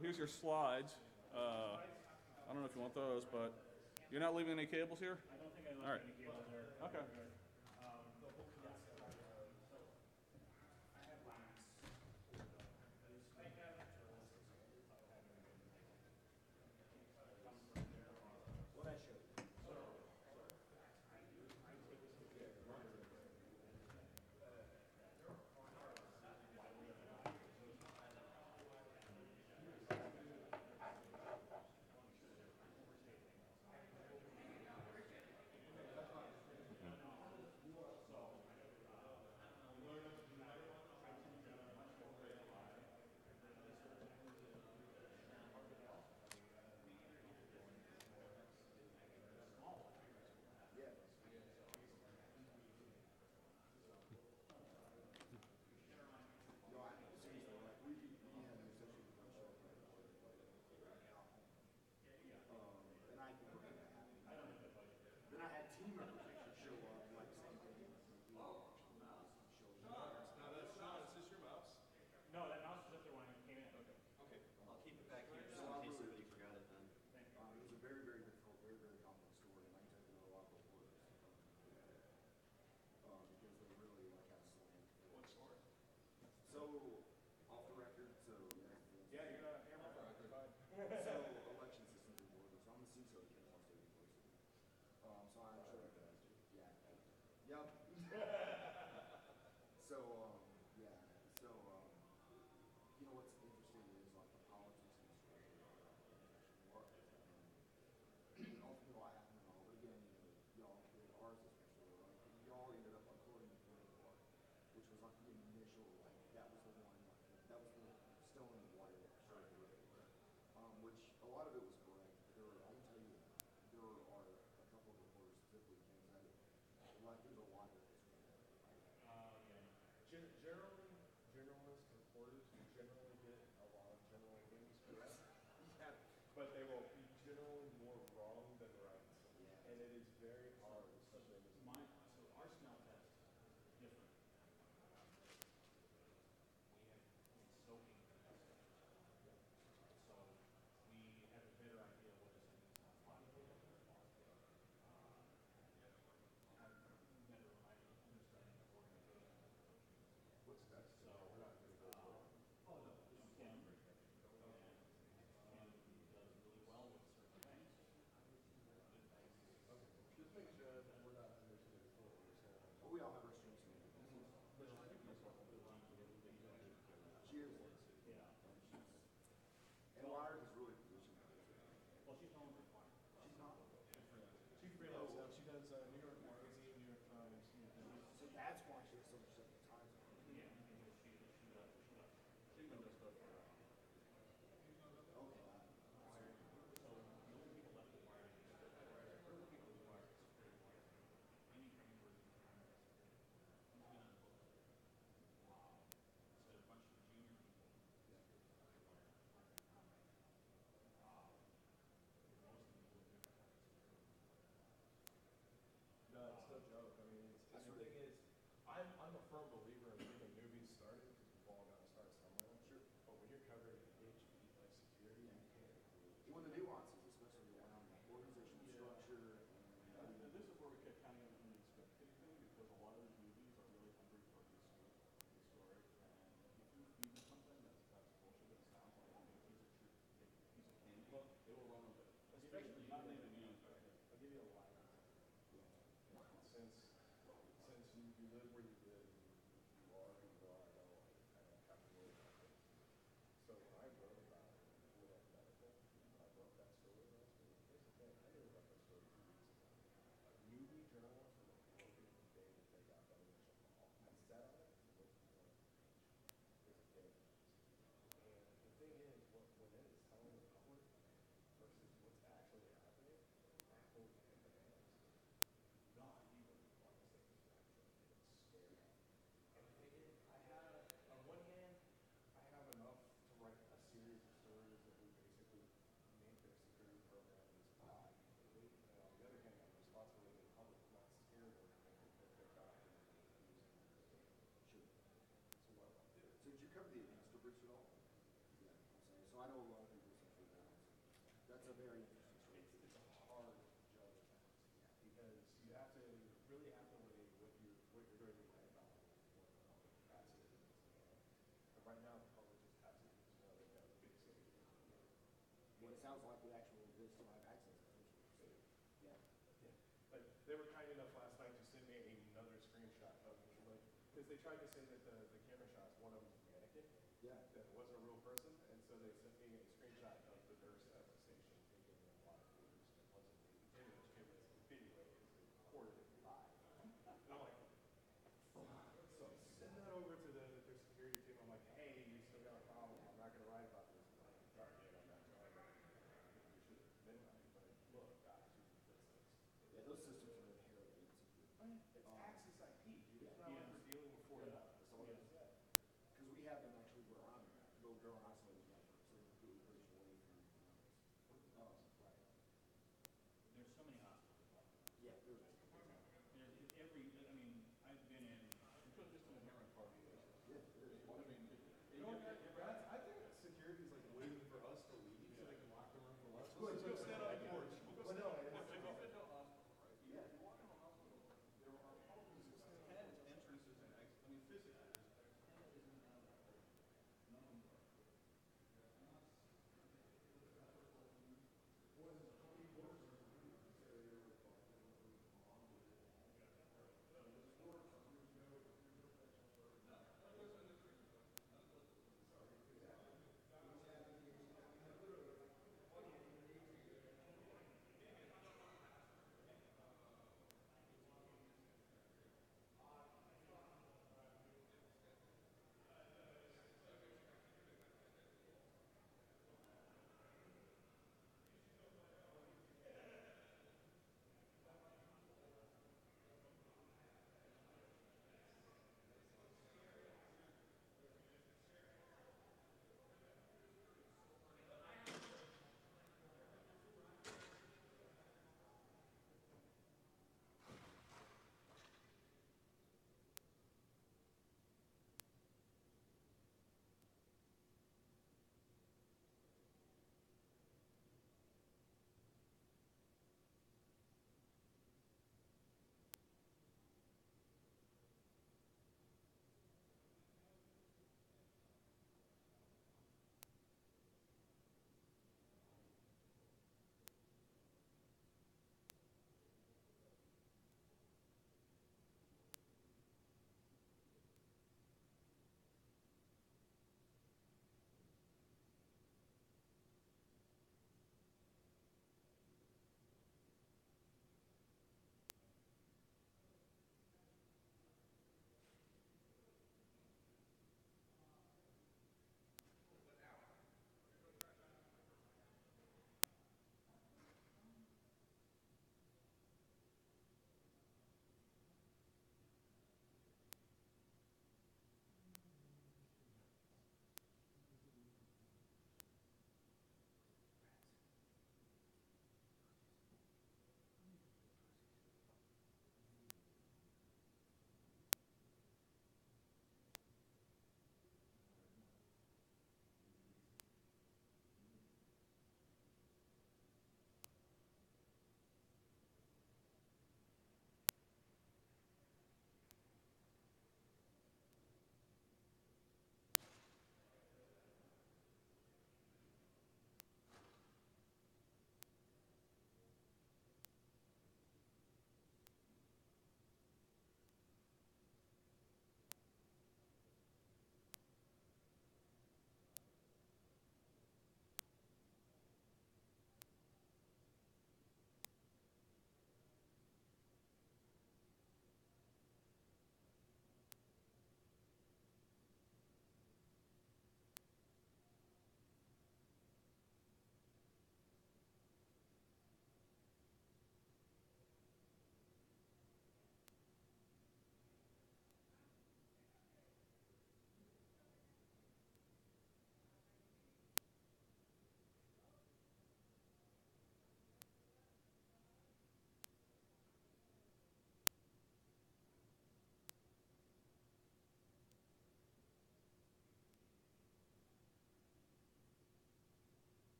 here's your slides. I don't know if you want those, but you're not leaving any cables here? I don't think I left All right. any cables there. Okay. What I showed you. Then I had team members actually show up, like same thing. Is this your mouse? No, that mouse was up there when I came in. Okay. Okay, I'll keep it back here just in case somebody forgot it then. It was a very, very difficult, very, very complex story, and I can tell you a lot of reporters. Because they really like had a slant. What story? So, off the record, so Yeah, you're not here for record. so election systems in Florida. So I'm the CISO at Kansas State University. So I'm sure. Yeah. Yep. So yeah. So you know what's interesting is like the politics and the structure of the organization work. And ultimately, what happened and all. But again, y'all did ours especially. Like y'all ended up according to Board, which was like the initial like that was the one like that was the stone in the water that started the road. Which a lot of it was correct. I can tell you, there are a couple of reporters specifically in Kansas that like there's a lot of this. Generally, journalist reporters generally get a lot of general things correct. Yeah. But they will be generally more wrong than right. Yeah. And it is very hard, especially in this. So our smell test is different. We have soaking test. So we have a better idea of what is in these body. Have better understanding of organization. What's next? So, We're not going to go for it. Ken does really well with certain things. Okay. Just make sure that we're not understanding fully what you're saying. But we all have our strengths and Cheers. Yeah. And Wired is really positioned. Well, she's known for fire. She's not. She freelances now. She does New York Magazine, New York Times. So that's why she has so much stuff at times. Yeah, because she does stuff for her. Okay. So the only people left with fire is the people who are security fire. Any training where he's been on the book. Instead of a bunch of junior people. Most of the people do. No, it's no joke. I mean, it's, That's the right. thing is, I'm a firm believer in getting newbies started because we've all got to start somewhere. Sure. But when you're covering an HP like security, you can't. When the nuances, especially around organizational structure and This is where we get kind of into the spectating thing because a lot of these movies are really hungry for this story. And if you feed them something that's bullshit that sounds like a piece of candy, they will run with it. Especially not naming you. I'll give you a lie. Since you live where you live, you are who you are. I don't have to worry about it. So when I wrote about Woodland Medical, I wrote that story last week. Here's the thing, I knew about that story 2 weeks ago. A newbie journalist was reporting the day that they got the initial call. I sat on it and looked at it. There's a difference. And the thing is, when it is telling the public versus what's actually happening, apples and bananas. Not even one thing is actually scary. So I know a lot of people say food balance. That's a very interesting story. It's a hard judge of balance because you have to really have to weigh what you're going to weigh about what the public capacity is. And right now, the public just has to, they've got a big city. Well, it sounds like we actually do still have access essentially. So, yeah. Yeah. Like, they were kind enough last night to send me another screenshot of me, like, because they tried to say that the camera shots, one of them was a mannequin, Yeah. that it wasn't a real person, and so they sent me a screenshot of the nurse at the station taking a lot of orders, and it wasn't the image, it was the video, because they recorded it live. And I'm like, so send that over to their security team. I'm like, hey, you still got a problem. I'm not going to write about this. I'm like, sorry, dude, I'm not trying to. You should have been right, but look, guys, you can fix this. Yeah, those systems are inherently insecure. It's Axis IP, dude. It's Yeah. not like we're dealing with Fortinet. That's all it is. Because we have them actually where I'm at, but they're on isolated networks, so they're completely bridged away from right. There's so many hospitals like that. Yeah, there's There's every, I mean, I've been in, It's just an inherent part of it. yeah, there is. I mean, You know what, Brad? I think security's like waiting for us to leave so they can lock the room for us. Good. Let's go stand on the porch. Well, no, Like, it's- if you fit to a hospital, right? Yeah. You walk in a hospital, there are probably 10 entrances and exits. I mean, physically, there's 10 in and out of that place. None of them are.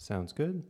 Sounds good.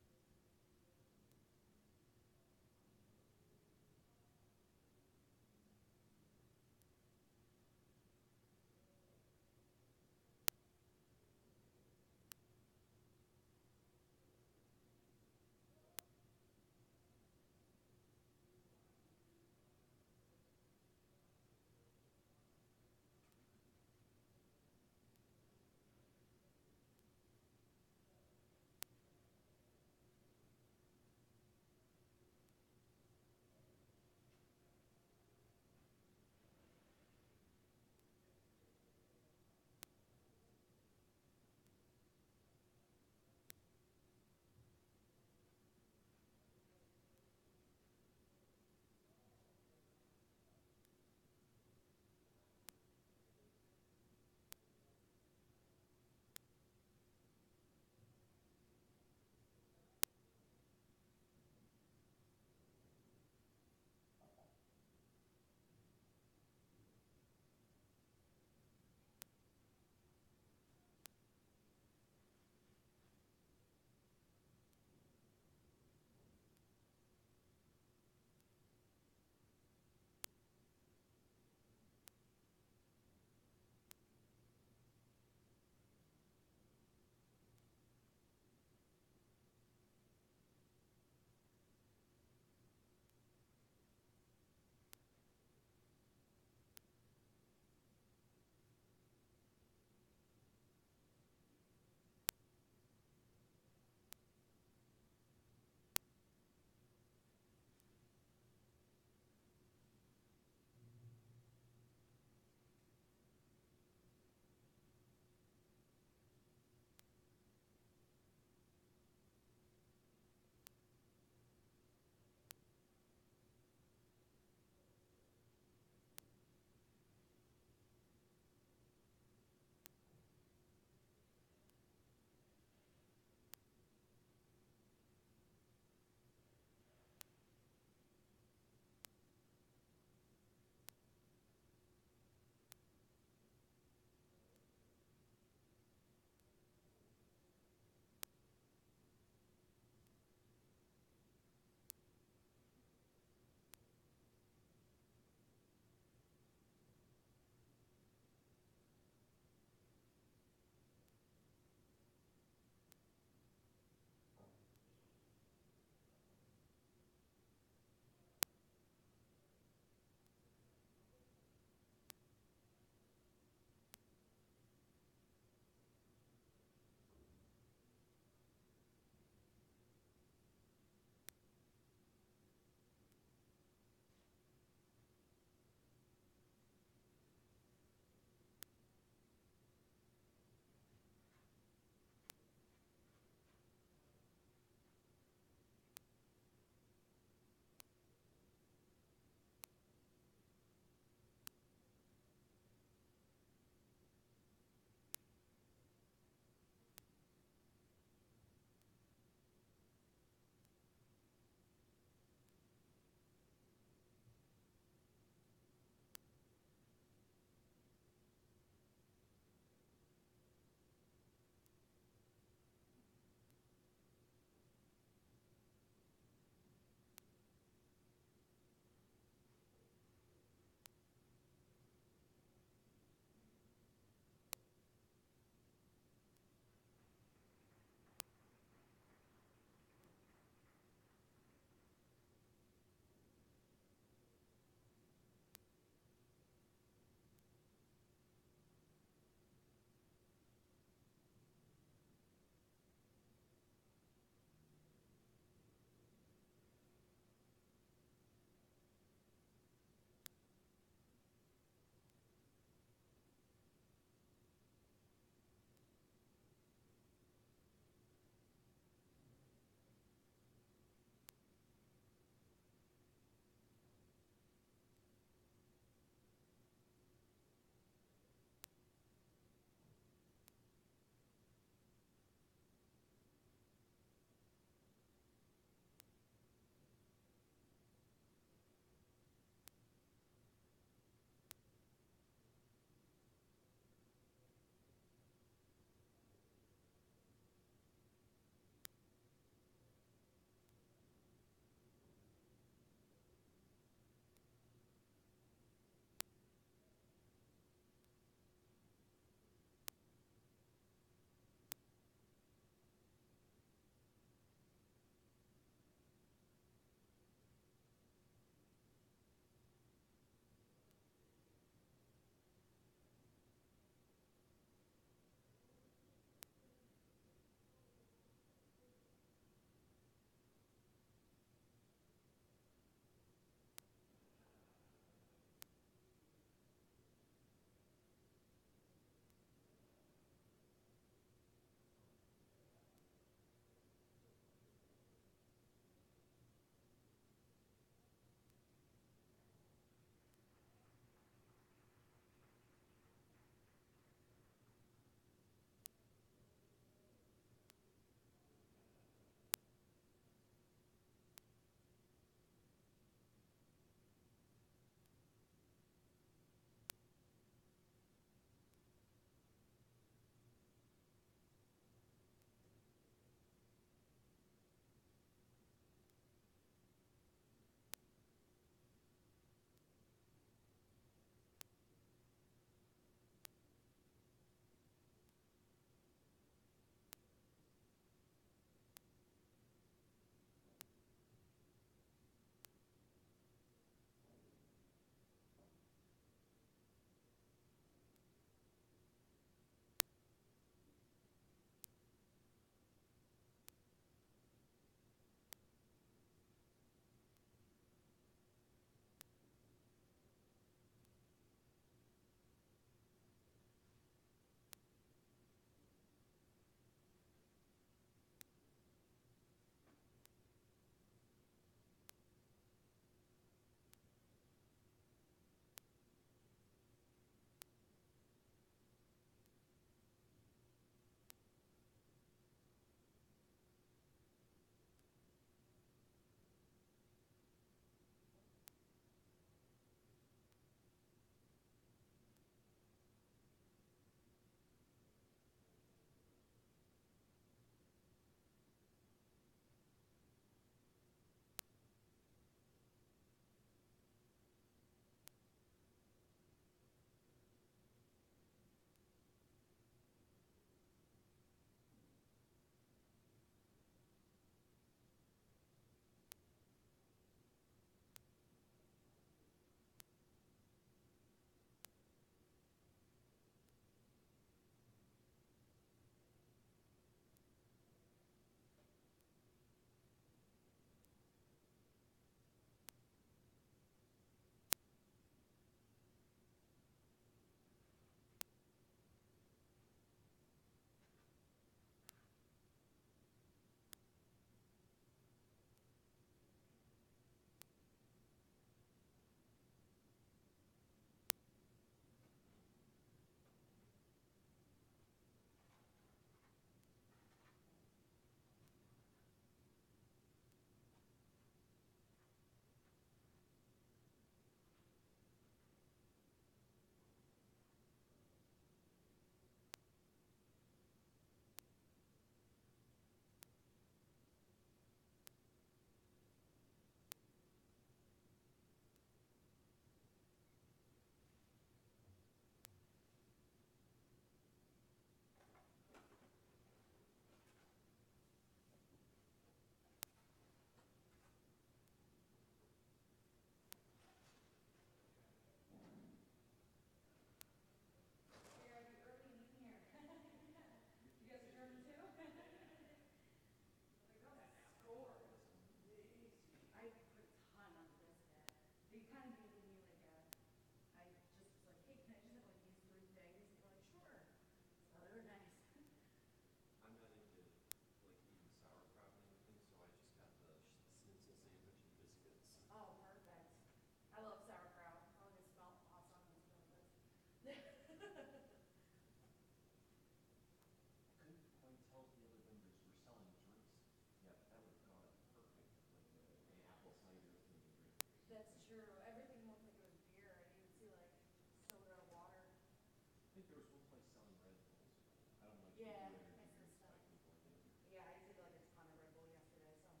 Yeah, energy it's the drinks stuff. by people, I think. Yeah, I did like a ton of Red Bull yesterday, so I'm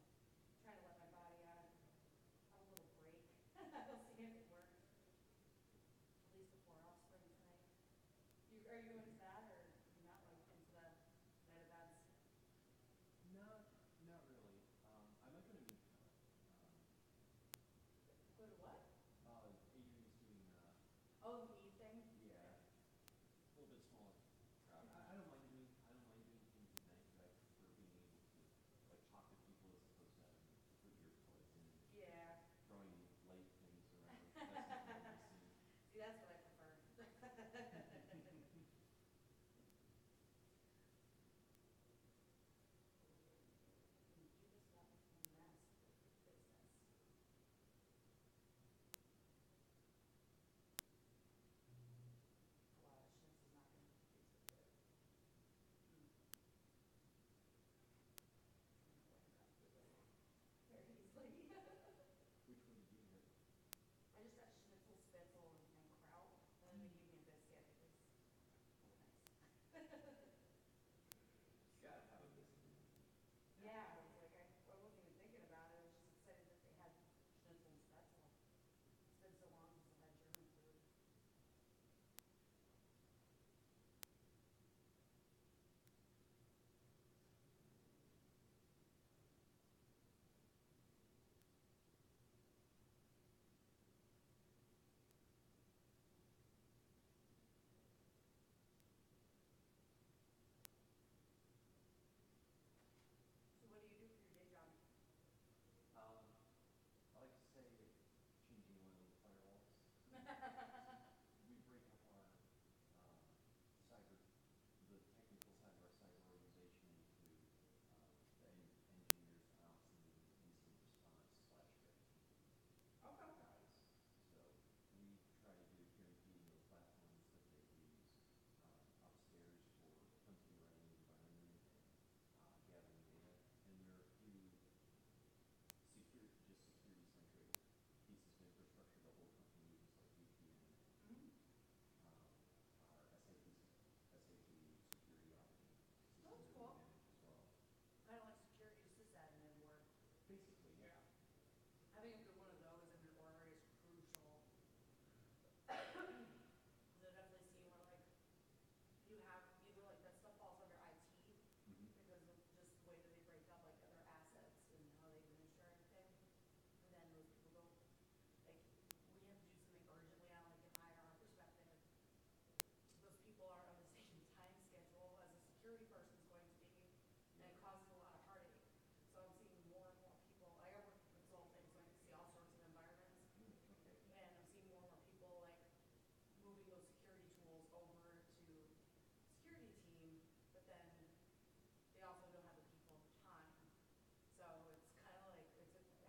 trying to let my body have a little break. We'll see if it works. At least before Offspring tonight. Are you into that or you not like into the night events? Not really. I might go to NewCon. Go to what? Adrian's doing, Oh, the mead thing? yeah, a little bit smaller crowd. I don't mind doing things at night, but I prefer being able to like talk to people as opposed to having to put earplugs in and Yeah. throwing light things around. That's not really my scene. See, that's what I prefer. You just got a mess with the business. Wow, that schnitzel's not gonna taste so good. Mm. Very easily. Which one did you get? I just got schnitzel, spitzel, and kraut, and then they gave me a biscuit. It was nice. You gotta have a biscuit. Yeah, I was like, I wasn't even thinking about it. I was just excited that they had schnitzel and spitzel. It's been so long since I've had German food. So what do you do for your day job? I like to say changing oil in the firewalls. We break up our cyber, the technical side of our cyber organization into the engineers, ops, and incident response slash red team Okay. guys. So we try to do guaranteeing the platforms that they use upstairs for hunting around the environment and gathering data. And there are a few security centric pieces of infrastructure the whole company uses, like VPN, Mm. our SAP security auditing Oh, system that's that we cool. manage as well. Kind of like security sysadmin work. Basically, yeah. Having a good one of those in an org is crucial. Because I definitely see where like you have either like that stuff falls under IT Mm-hmm. because of just the way that they break up like other assets and how they administer everything. And then those people go like we have to do something urgently on like an IR perspective. Those people aren't on the same time schedule as a security person's going to be, and it causes a lot of heartache. So I'm seeing more and more people. Like I work in consulting, so I can see all sorts of environments, Okay. and I'm seeing more and more people like moving those security tools over to security team, but then they also don't have the people and the time. So it's kind of like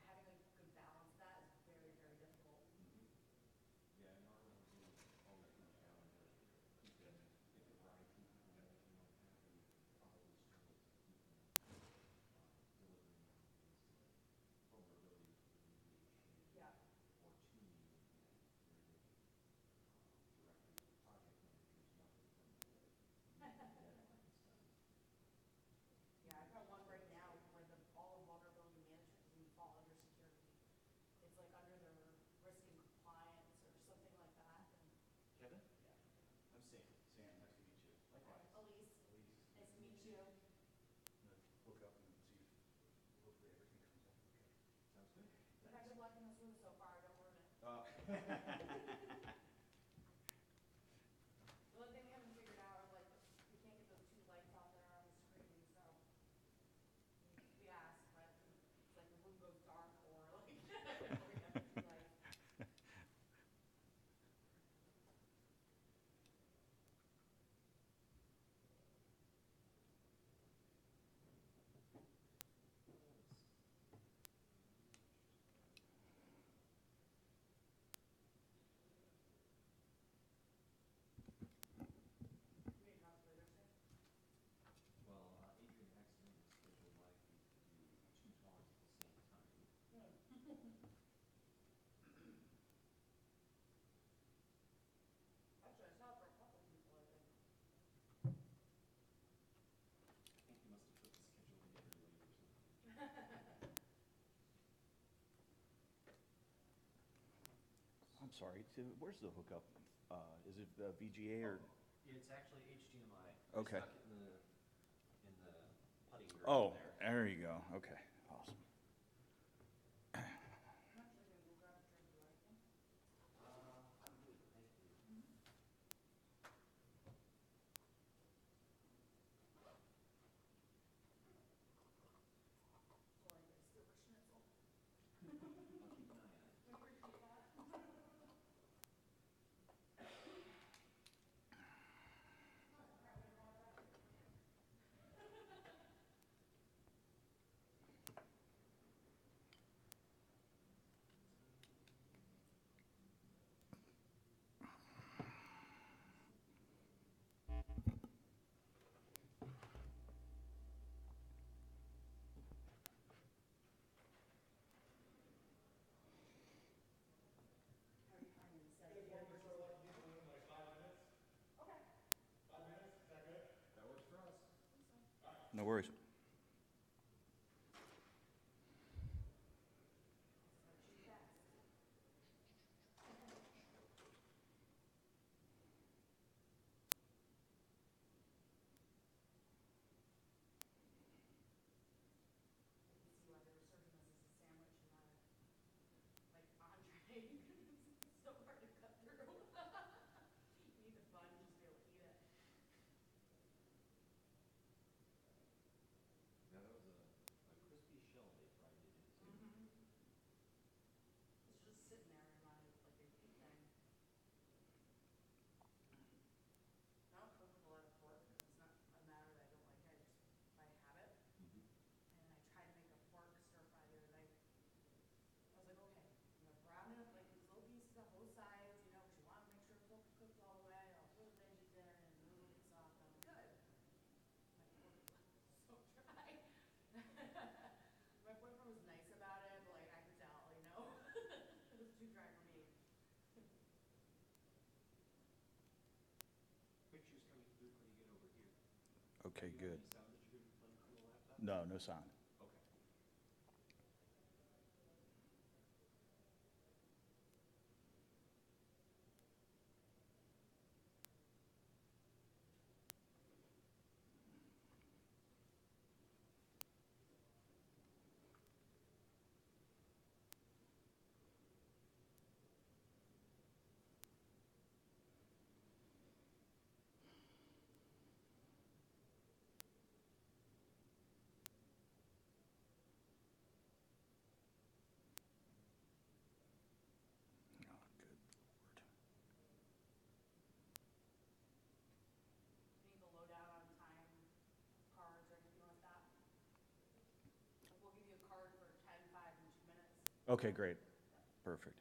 having a good balance of that is very, very difficult. Mm-hmm. Yeah, and our role is always been challenging keeping, if it were IT people or anything like that, we probably struggle to keep them delivering on things like vulnerability remediation Yeah. or tuning, where they directly with project managers, nothing from meeting deadlines done. Yeah, I've got one right now where all of vulnerability management doesn't even fall under security. It's like under their risk and compliance or something like that. And Kevin? yeah. I'm Sam. Sam, nice to meet you. Likewise. Elise, Elise. nice to meet you. I'm gonna look up and see if hopefully everything comes out okay. Sounds good. You've had good luck in this room so far, don't ruin it. The only thing we haven't figured out are like we can't get those two lights on that are on the screen, so we asked, but it's like the room goes dark or like or we have the two lights. sorry, where's the hookup? Is it VGA or? It's actually HDMI. Okay. Stuck it in the putting green Oh, there. there you go. Okay, awesome. I'm actually gonna go grab a drink, you like one? I'm good, thank you. Or I get a silver schnitzel. I'll keep an eye on it. I appreciate that. How are you finding the set? Okay. That works for us. No worries. Start you fast. I can see why they were serving this as a sandwich and not a, like, entree. It's so hard to cut through. You need the bun just to be able to eat it. Yeah, that was a crispy shell they fried it into. It's just sitting there in my, like, a heat thing. I don't cook with a lot of pork. It's not a matter that I don't like it, I just by habit. Mhm. And I tried to make a pork stir fry the other night. I was like, okay, I'm gonna brown it up like these little pieces on both sides, you know, 'cause you wanna make sure it's cooked all the way. I'll throw the veggies in and it'll get soft. And I'm good. My pork was so dry. My boyfriend was nice about it, but like I could tell, you know, it was too dry for me. Pictures coming through pretty good over here. Okay, Do you have good. any sound that you're gonna be playing from the laptop? No, no sound. Okay. Oh, good Lord. Need the lowdown on time cards or anything like that? Like we'll give you a card for 10, 5, and 2 minutes. Okay, great. Perfect.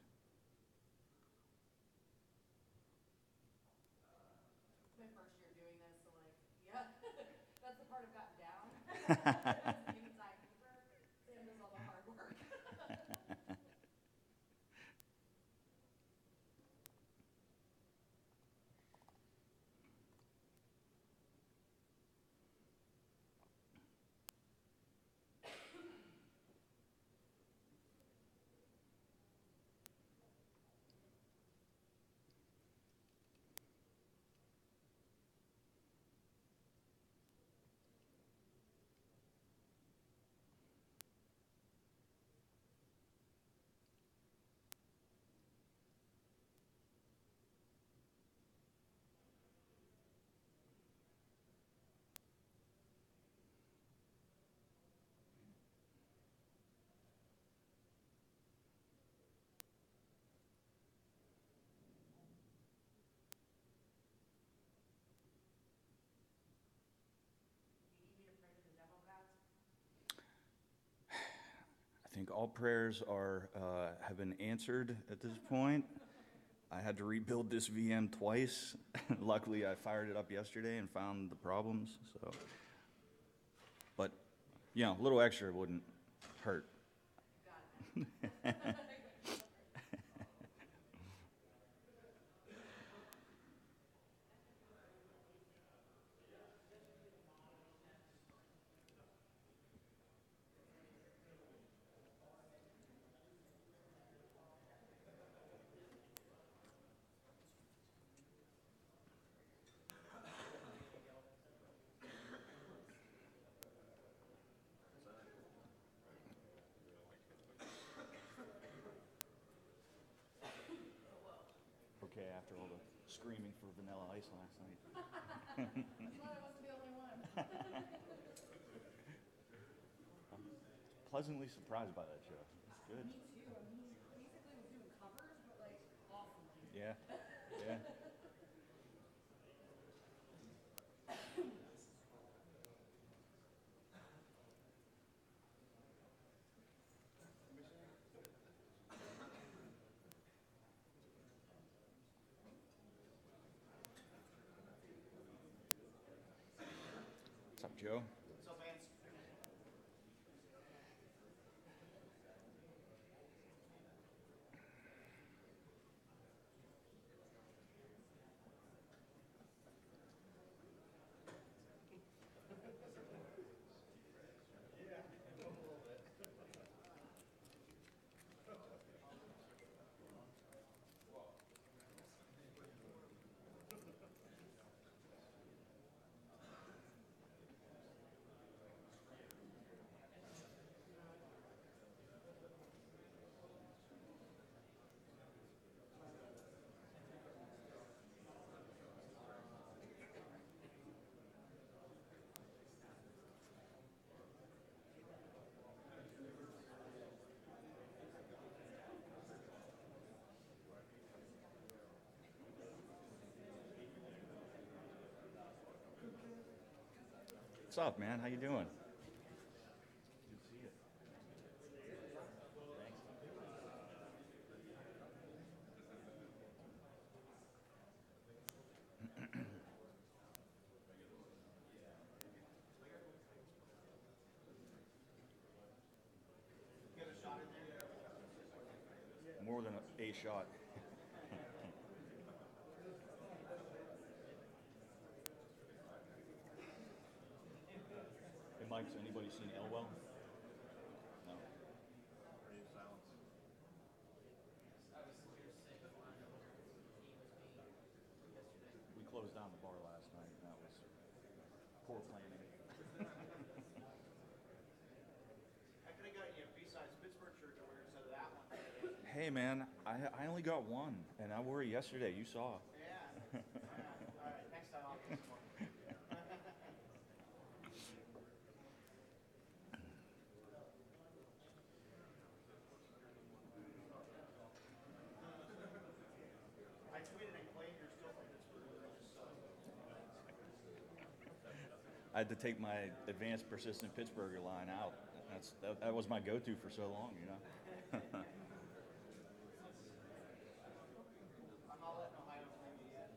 My first year doing this, so like, yeah, that's the part I've gotten down. As being a timekeeper, Sam does all the hard work. Do you need me to pray to the demo gods? I think all prayers are have been answered at this point. I had to rebuild this VM twice. Luckily, I fired it up yesterday and found the problems. So, but you know, a little extra wouldn't hurt. You got it, man. after all the screaming for Vanilla Ice last night. I'm glad I wasn't the only one. Pleasantly surprised by that show. It's good. Me too. I mean, he basically was doing covers, but like awesome. Yeah, yeah. What's up, Joe? So, Vance, What's up, man? How you doing? Good to see you. get a shot in there. More than a shot. Hey, Mike, has anybody seen Elwell? No. We closed down the bar last night, and that was poor planning. I could have got you a B-size Pittsburgh shirt to wear instead of that one. Hey, man, I only got one, and I wore it yesterday. You saw. Yeah. All right, next time I'll get some more. I tweeted and claimed you're still from Pittsburgh. I just saw it. I had to take my advanced persistent Pittsburgher line out. That was my go-to for so long, you know. I'm not letting Ohio claim you yet.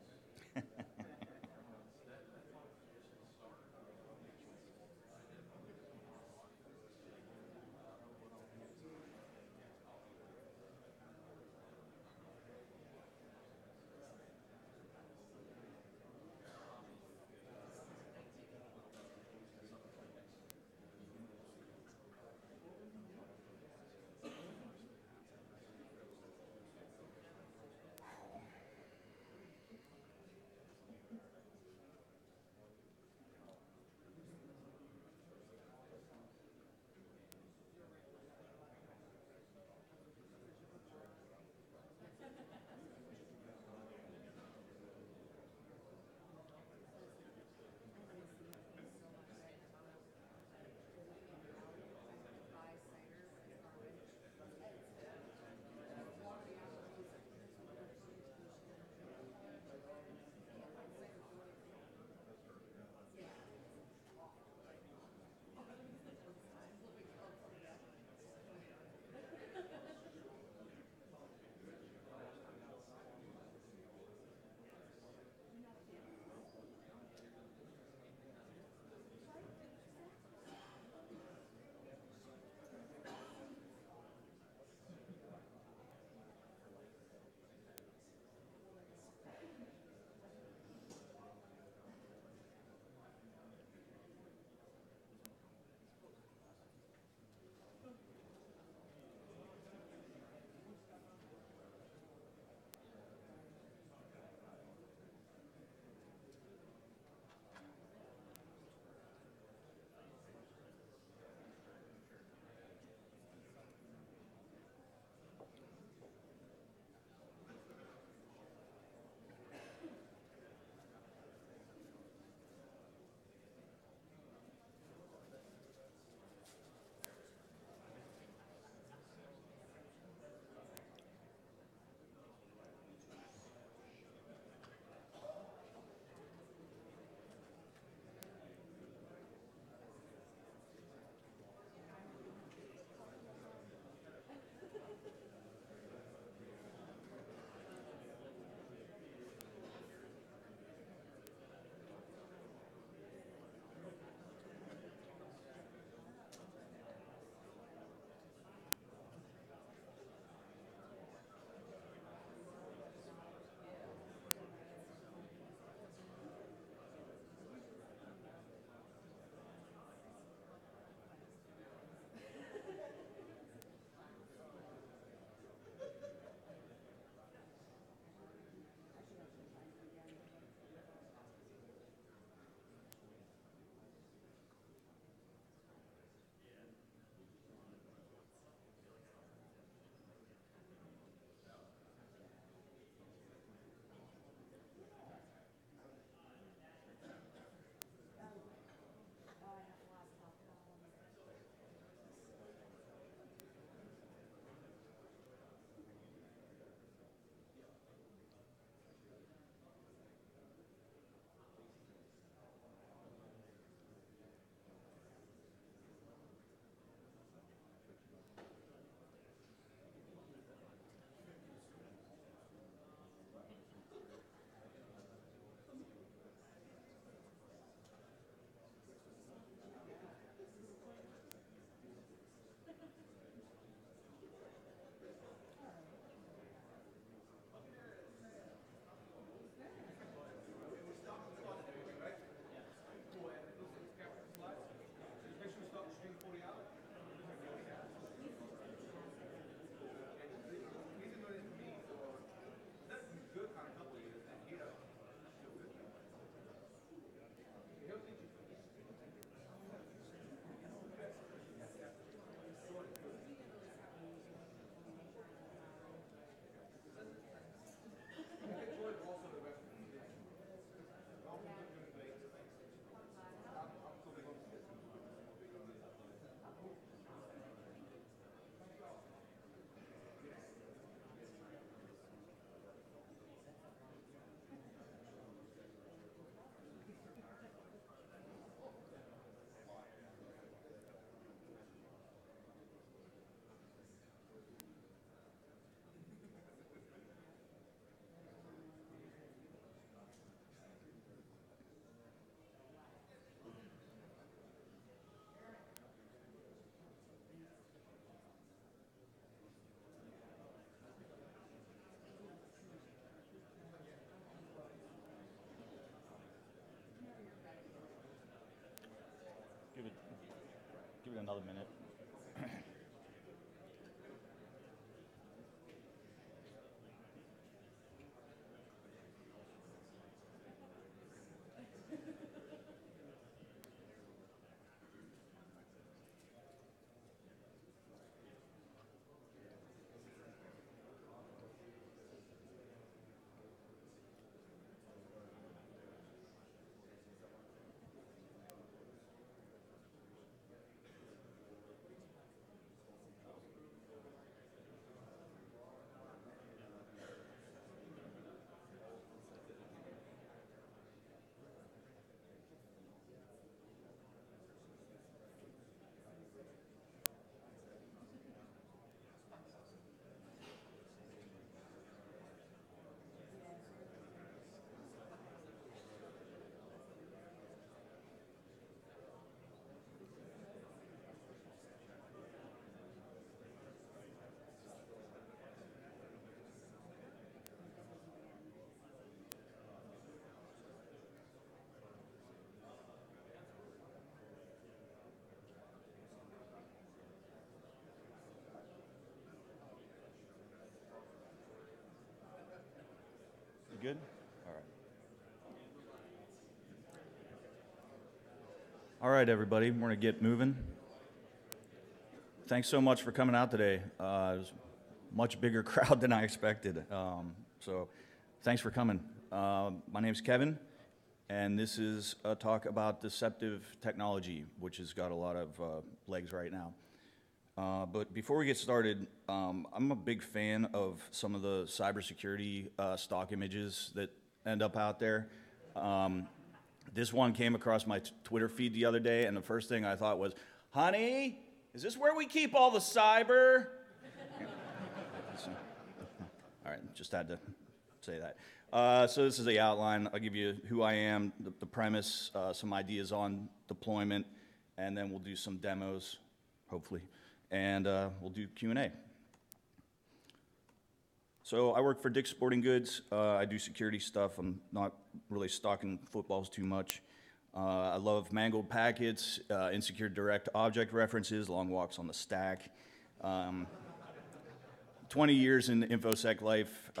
Give it another minute. You good? All right. All right, everybody, we're going to get moving. Thanks so much for coming out today. It was a much bigger crowd than I expected. So thanks for coming. My name's Kevin, and this is a talk about deceptive technology, which has got a lot of legs right now. But before we get started, I'm a big fan of some of the cybersecurity stock images that end up out there. This one came across my Twitter feed the other day, and the first thing I thought was, honey, is this where we keep all the cyber? All right, just had to say that. So this is the outline. I'll give you who I am, the premise, some ideas on deployment, and then we'll do some demos, hopefully, and we'll do Q&A. So I work for Dick's Sporting Goods. I do security stuff. I'm not really stocking footballs too much. I love mangled packets, insecure direct object references, long walks on the stack. 20 years in InfoSec life,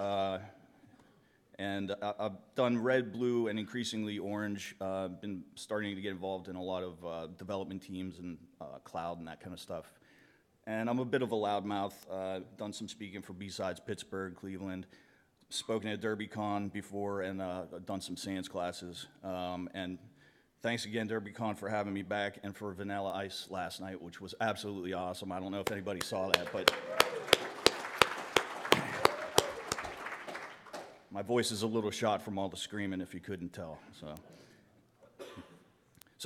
and I've done red, blue, and increasingly orange. Been starting to get involved in a lot of development teams and cloud and that kind of stuff. And I'm a bit of a loudmouth. Done some speaking for B-Sides, Pittsburgh, Cleveland. Spoken at DerbyCon before, and done some SANS classes. And thanks again, DerbyCon, for having me back, and for Vanilla Ice last night, which was absolutely awesome. I don't know if anybody saw that, but my voice is a little shot from all the screaming, if you couldn't tell. So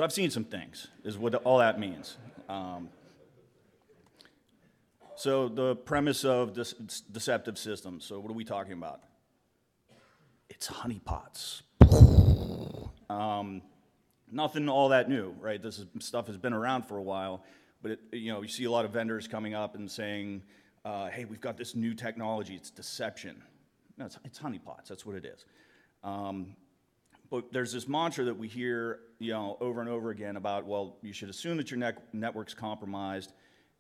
I've seen some things, is what all that means. So the premise of this deceptive systems. So what are we talking about? It's honeypots. Nothing all that new, right? Stuff has been around for a while, but you see a lot of vendors coming up and saying, "Hey, we've got this new technology. It's deception." No, it's honeypots. That's what it is. But there's this mantra that we hear, over and over again about, well, you should assume that your network's compromised.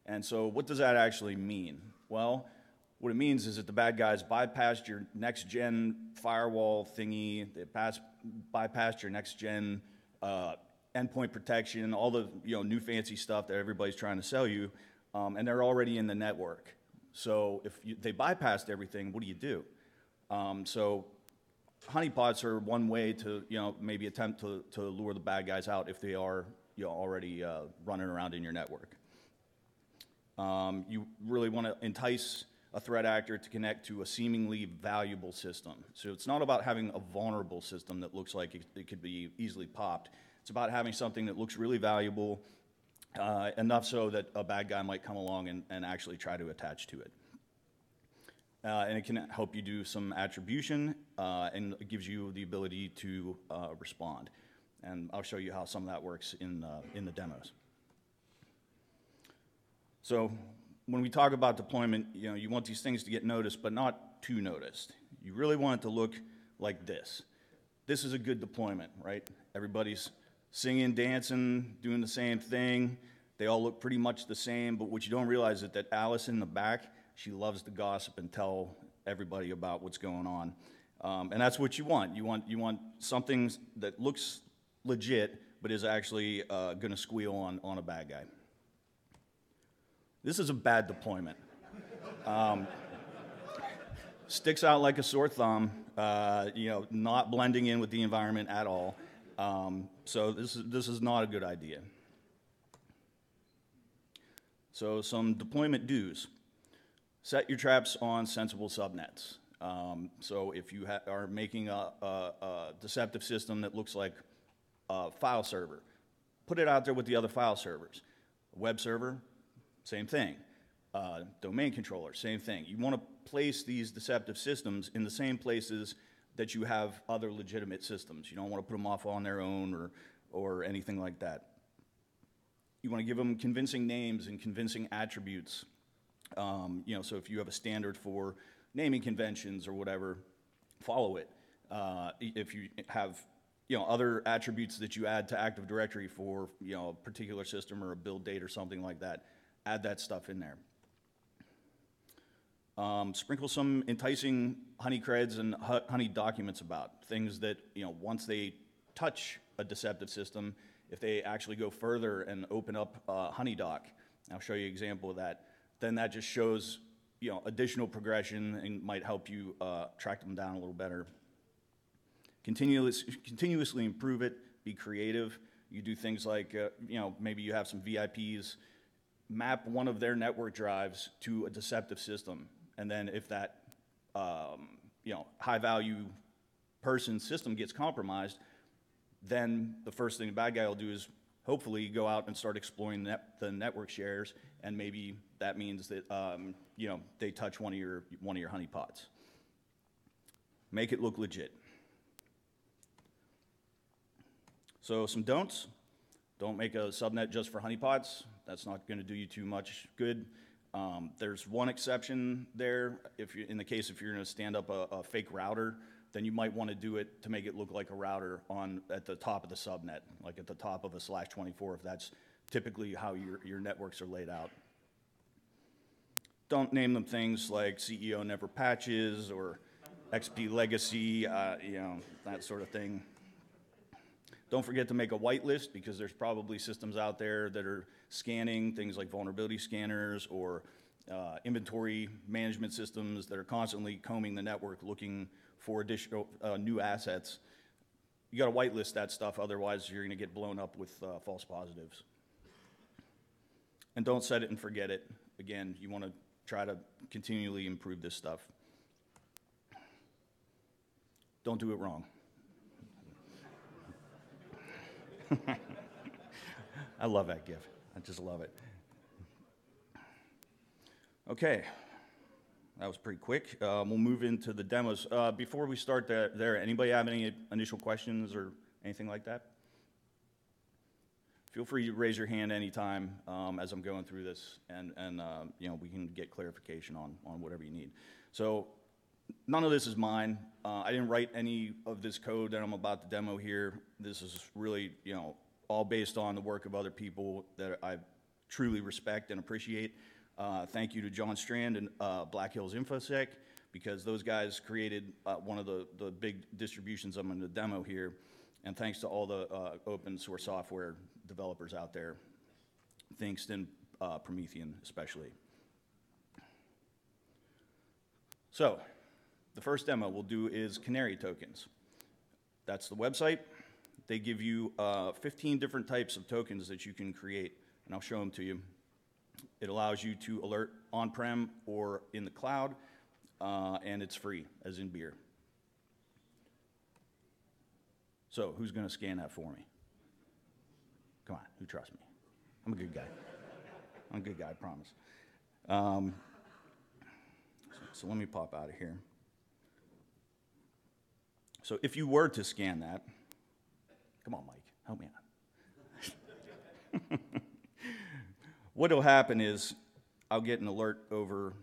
And so what does that actually mean? Well, what it means is that the bad guys bypassed your next-gen firewall thingy, they bypassed your next-gen endpoint protection, all the new fancy stuff that everybody's trying to sell you, and they're already in the network. So if they bypassed everything, what do you do? So honeypots are one way to maybe attempt to lure the bad guys out if they are already running around in your network. You really want to entice a threat actor to connect to a seemingly valuable system. So it's not about having a vulnerable system that looks like it could be easily popped. It's about having something that looks really valuable, enough so that a bad guy might come along and actually try to attach to it. And it can help you do some attribution, and it gives you the ability to respond. And I'll show you how some of that works in the demos. So when we talk about deployment, you want these things to get noticed, but not too noticed. You really want it to look like this. This is a good deployment, right? Everybody's singing, dancing, doing the same thing. They all look pretty much the same, but what you don't realize is that Alice in the back, she loves to gossip and tell everybody about what's going on. And that's what you want. You want something that looks legit, but is actually going to squeal on a bad guy. This is a bad deployment. Sticks out like a sore thumb, not blending in with the environment at all. So this is not a good idea. So some deployment do's. Set your traps on sensible subnets. So if you are making a deceptive system that looks like a file server, put it out there with the other file servers. Web server, same thing. Domain controller, same thing. You want to place these deceptive systems in the same places that you have other legitimate systems. You don't want to put them off on their own or anything like that. You want to give them convincing names and convincing attributes. So if you have a standard for naming conventions or whatever, follow it. If you have other attributes that you add to Active Directory for a particular system or a build date or something like that, add that stuff in there. Sprinkle some enticing honey creds and honey documents about things that once they touch a deceptive system, if they actually go further and open up honey doc, I'll show you an example of that, then that just shows additional progression and might help you track them down a little better. Continuously improve it, be creative. You do things like, maybe you have some VIPs, map one of their network drives to a deceptive system. And then if that, high-value person's system gets compromised, then the first thing the bad guy will do is hopefully go out and start exploring the network shares, and maybe that means that, they touch one of your honeypots. Make it look legit. So some don'ts. Don't make a subnet just for honeypots. That's not going to do you too much good. There's one exception there. If you're going to stand up a fake router, then you might want to do it to make it look like a router at the top of the subnet, like at the top of a /24, if that's typically how your networks are laid out. Don't name them things like CEO never patches or XP legacy, that sort of thing. Don't forget to make a whitelist, because there's probably systems out there that are scanning things like vulnerability scanners or inventory management systems that are constantly combing the network looking for additional new assets. You got to whitelist that stuff, otherwise you're going to get blown up with false positives. And don't set it and forget it. Again, you want to try to continually improve this stuff. Don't do it wrong. I love that GIF. I just love it. Okay, that was pretty quick. We'll move into the demos. Before we start there, anybody have any initial questions or anything like that? Feel free to raise your hand anytime as I'm going through this, and we can get clarification on whatever you need. So none of this is mine. I didn't write any of this code that I'm about to demo here. This is really, all based on the work of other people that I truly respect and appreciate. Thank you to John Strand and Black Hills InfoSec, because those guys created one of the big distributions I'm going to demo here. And thanks to all the open source software developers out there, Thingston, Promethean especially. So the first demo we'll do is Canary tokens. That's the website. They give you 15 different types of tokens that you can create, and I'll show them to you. It allows you to alert on-prem or in the cloud, and it's free, as in beer. So who's going to scan that for me? Come on, who trusts me? I'm a good guy. I'm a good guy, I promise. So let me pop out of here. So if you were to scan that, come on, Mike, help me out. What will happen is I'll get an alert over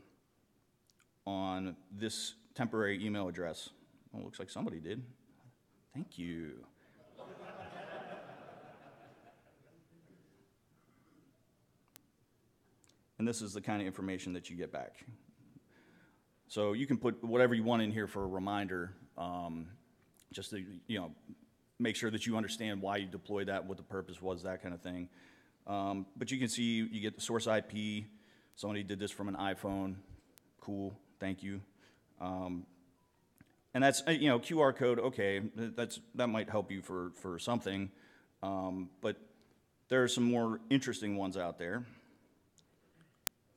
on this temporary email address. Well, it looks like somebody did. Thank you. And this is the kind of information that you get back. So you can put whatever you want in here for a reminder, just to, make sure that you understand why you deployed that, what the purpose was, that kind of thing. But you can see you get the source IP. Somebody did this from an iPhone. Cool, thank you. And that's, QR code, okay, that might help you for something. But there are some more interesting ones out there.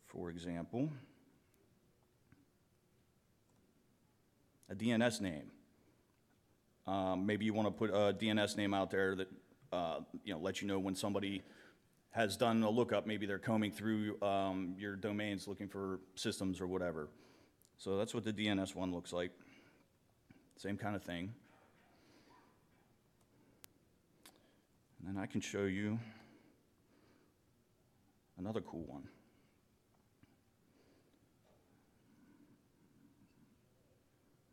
For example, a DNS name. Maybe you want to put a DNS name out there that lets you know when somebody has done a lookup. Maybe they're combing through your domains looking for systems or whatever. So that's what the DNS one looks like. Same kind of thing. And then I can show you another cool one.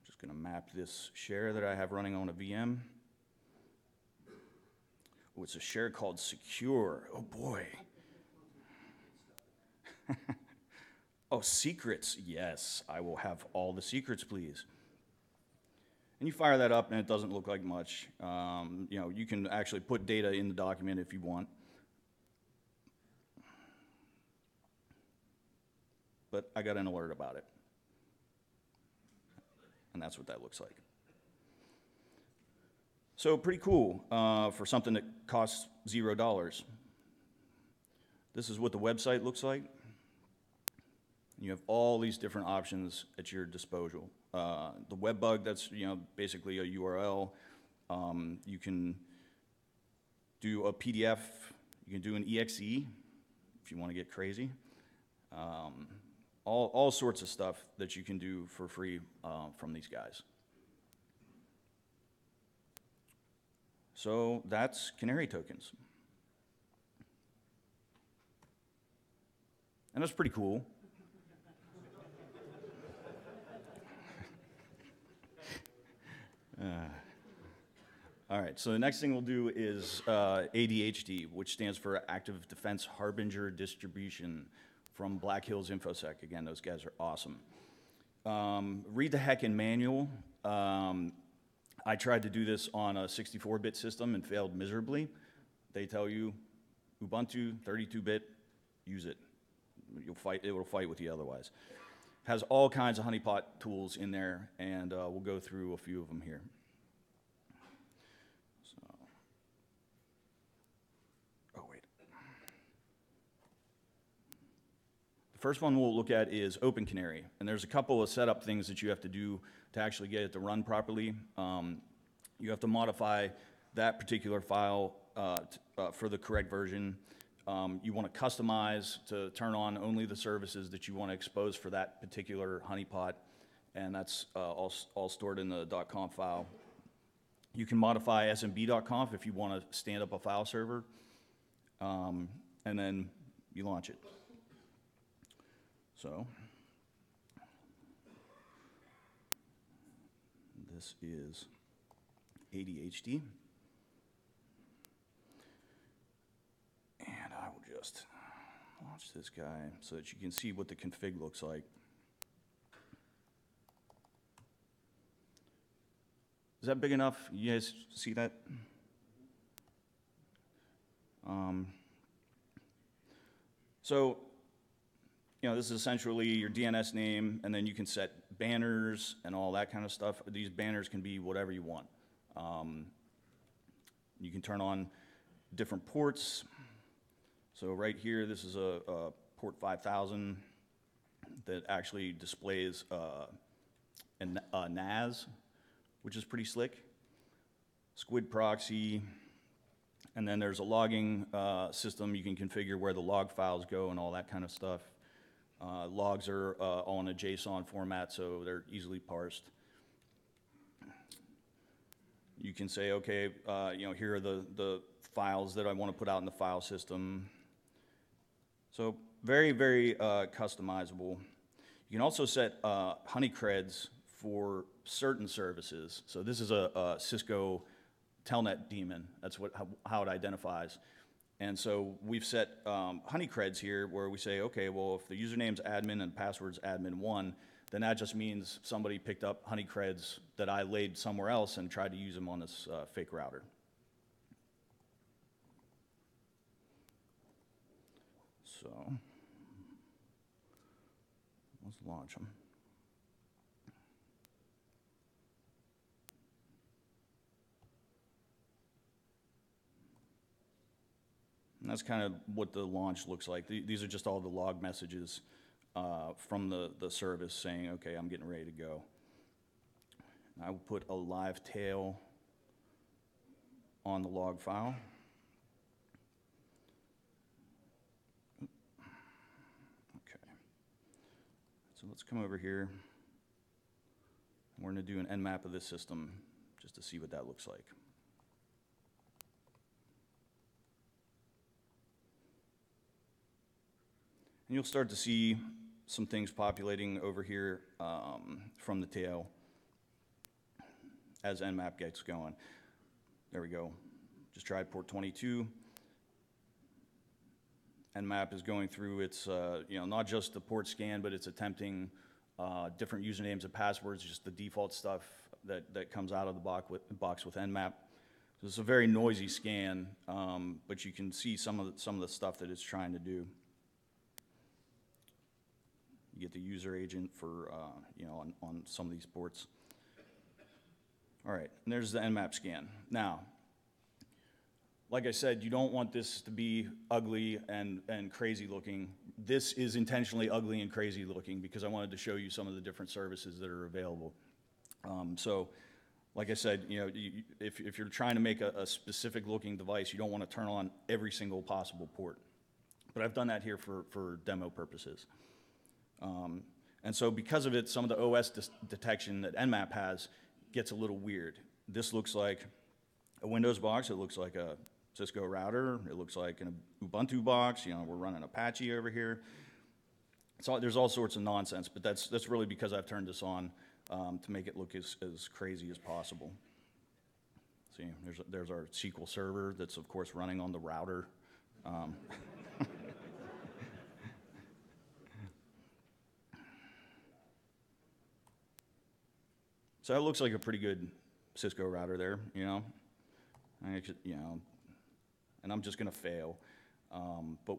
Just going to map this share that I have running on a VM. Oh, it's a share called Secure. Oh boy. Oh, secrets. Yes, I will have all the secrets, please. And you fire that up and it doesn't look like much. You can actually put data in the document if you want. But I got an alert about it. And that's what that looks like. So pretty cool for something that costs $0. This is what the website looks like. You have all these different options at your disposal. The web bug, that's basically a URL. You can do a PDF. You can do an EXE if you want to get crazy. All sorts of stuff that you can do for free from these guys. So that's Canary tokens. And that's pretty cool. All right, so the next thing we'll do is ADHD, which stands for Active Defense Harbinger Distribution from Black Hills InfoSec. Again, those guys are awesome. Read the heckin' manual. I tried to do this on a 64-bit system and failed miserably. They tell you, Ubuntu, 32-bit, use it. It will fight with you otherwise. Has all kinds of honeypot tools in there, and we'll go through a few of them here. First one we'll look at is OpenCanary, and there's a couple of setup things that you have to do to actually get it to run properly. You have to modify that particular file for the correct version. You want to customize to turn on only the services that you want to expose for that particular honeypot, and that's all stored in the .conf file. You can modify smb.conf if you want to stand up a file server, and then you launch it. So, this is ADHD. And I will just launch this guy so that you can see what the config looks like. Is that big enough? You guys see that? This is essentially your DNS name, and then you can set banners and all that kind of stuff. These banners can be whatever you want. You can turn on different ports. So right here, this is a port 5000 that actually displays a NAS, which is pretty slick. Squid proxy. And then there's a logging system. You can configure where the log files go and all that kind of stuff. Logs are all in a JSON format, so they're easily parsed. You can say, okay, here are the files that I want to put out in the file system. So very, very customizable. You can also set honey creds for certain services. So this is a Cisco Telnet daemon. That's how it identifies. And so we've set honey creds here where we say, okay, well, if the username's admin and password's admin1, then that just means somebody picked up honey creds that I laid somewhere else and tried to use them on this fake router. So let's launch them. And that's kind of what the launch looks like. These are just all the log messages from the service saying, okay, I'm getting ready to go. I will put a live tail on the log file. Okay. So let's come over here. We're going to do an Nmap of this system just to see what that looks like. And you'll start to see some things populating over here from the tail as Nmap gets going. There we go. Just tried port 22. Nmap is going through its, not just the port scan, but it's attempting different usernames and passwords, just the default stuff that comes out of the box with Nmap. So it's a very noisy scan, but you can see some of the stuff that it's trying to do. You get the user agent for, on some of these ports. All right, and there's the Nmap scan. Now, like I said, you don't want this to be ugly and crazy looking. This is intentionally ugly and crazy looking because I wanted to show you some of the different services that are available. So, like I said, if you're trying to make a specific looking device, you don't want to turn on every single possible port. But I've done that here for demo purposes. And so because of it, some of the OS detection that Nmap has gets a little weird. This looks like a Windows box. It looks like a Cisco router. It looks like an Ubuntu box. We're running Apache over here. So there's all sorts of nonsense, but that's really because I've turned this on to make it look as crazy as possible. See, there's our SQL server that's, of course, running on the router. So it looks like a pretty good Cisco router there, and I'm just going to fail. But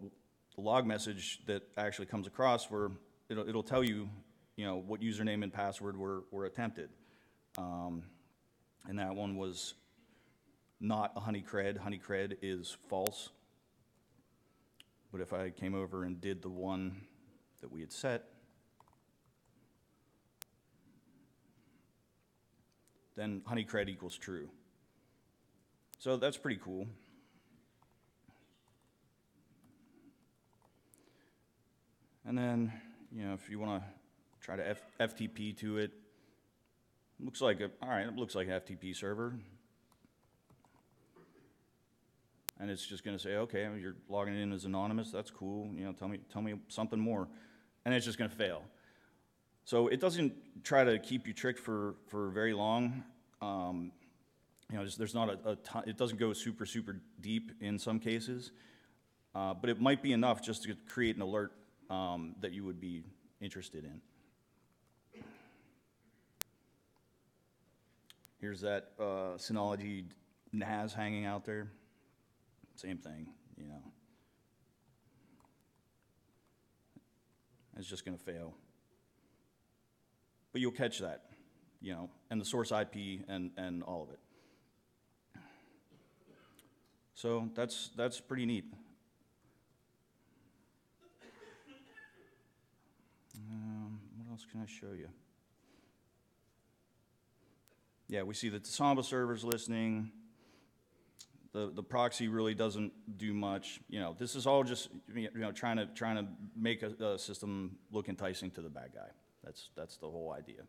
the log message that actually comes across where it'll tell you, what username and password were attempted. And that one was not a honeycred. Honeycred is false. But if I came over and did the one that we had set, then honeycred equals true. So that's pretty cool. And then, if you want to try to FTP to it, looks like it looks like an FTP server. And it's just going to say, okay, you're logging in as anonymous. That's cool. Tell me something more. And it's just going to fail. So it doesn't try to keep you tricked for very long. There's not a ton, it doesn't go super deep in some cases, but it might be enough just to create an alert that you would be interested in. Here's that Synology NAS hanging out there. Same thing, It's just going to fail. But you'll catch that, and the source IP and all of it. So that's pretty neat. What else can I show you? Yeah, we see that the Samba server's listening. The proxy really doesn't do much. This is all just trying to make a system look enticing to the bad guy. That's the whole idea.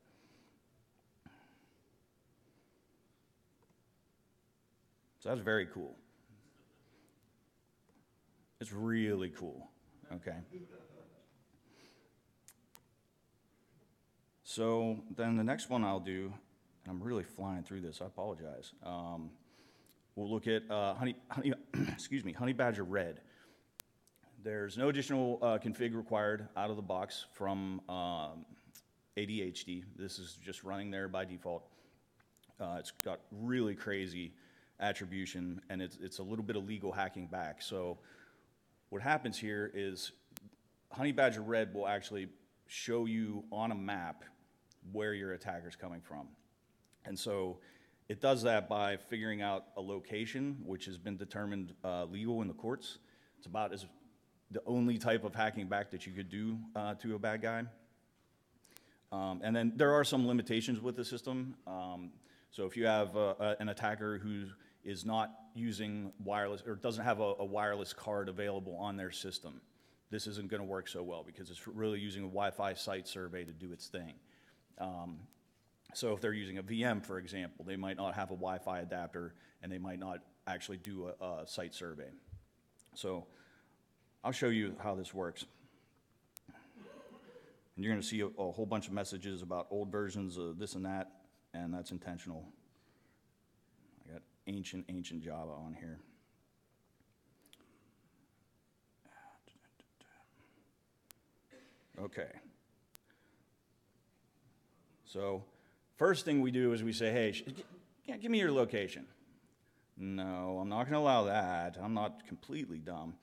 So that's very cool. It's really cool. Okay. So then the next one I'll do, and I'm really flying through this. I apologize. We'll look at excuse me, Honey Badger Red. There's no additional config required out of the box from ADHD. This is just running there by default. It's got really crazy attribution, and it's a little bit of legal hacking back. So what happens here is Honey Badger Red will actually show you on a map where your attacker's coming from. And so it does that by figuring out a location, which has been determined legal in the courts. It's about as the only type of hacking back that you could do to a bad guy. And then there are some limitations with the system. So if you have an attacker who is not using wireless or doesn't have a wireless card available on their system, this isn't going to work so well because it's really using a Wi-Fi site survey to do its thing. So if they're using a VM, for example, they might not have a Wi-Fi adapter and they might not actually do a site survey. So I'll show you how this works. And you're going to see a whole bunch of messages about old versions of this and that, and that's intentional. I got ancient Java on here. Okay. So first thing we do is we say, hey, give me your location. No, I'm not going to allow that. I'm not completely dumb.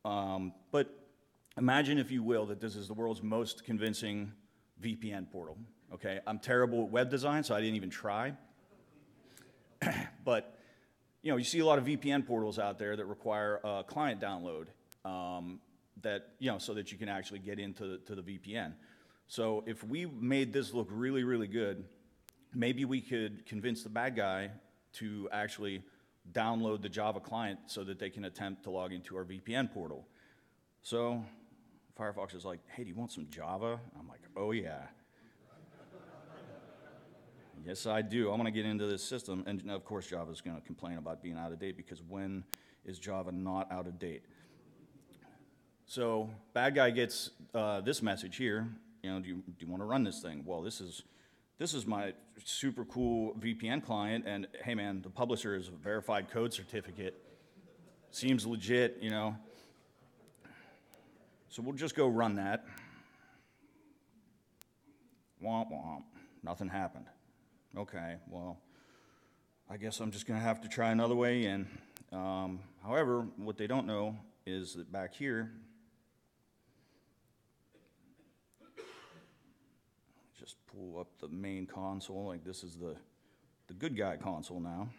But imagine, if you will, that this is the world's most convincing VPN portal. Okay, I'm terrible at web design, so I didn't even try. But you see a lot of VPN portals out there that require a client download, so that you can actually get into the VPN. So if we made this look really, really good, maybe we could convince the bad guy to actually download the Java client so that they can attempt to log into our VPN portal. So Firefox is like, hey, do you want some Java? I'm like, oh yeah. Yes, I do. I'm going to get into this system. And of course, Java is going to complain about being out of date, because when is Java not out of date? So bad guy gets this message here. Do you want to run this thing? Well, this is my super cool VPN client, and hey man, the publisher is a verified code certificate. Seems legit, So we'll just go run that. Womp womp. Nothing happened. Okay, well, I guess I'm just going to have to try another way in. However, what they don't know is that back here, just pull up the main console. Like, this is the good guy console now.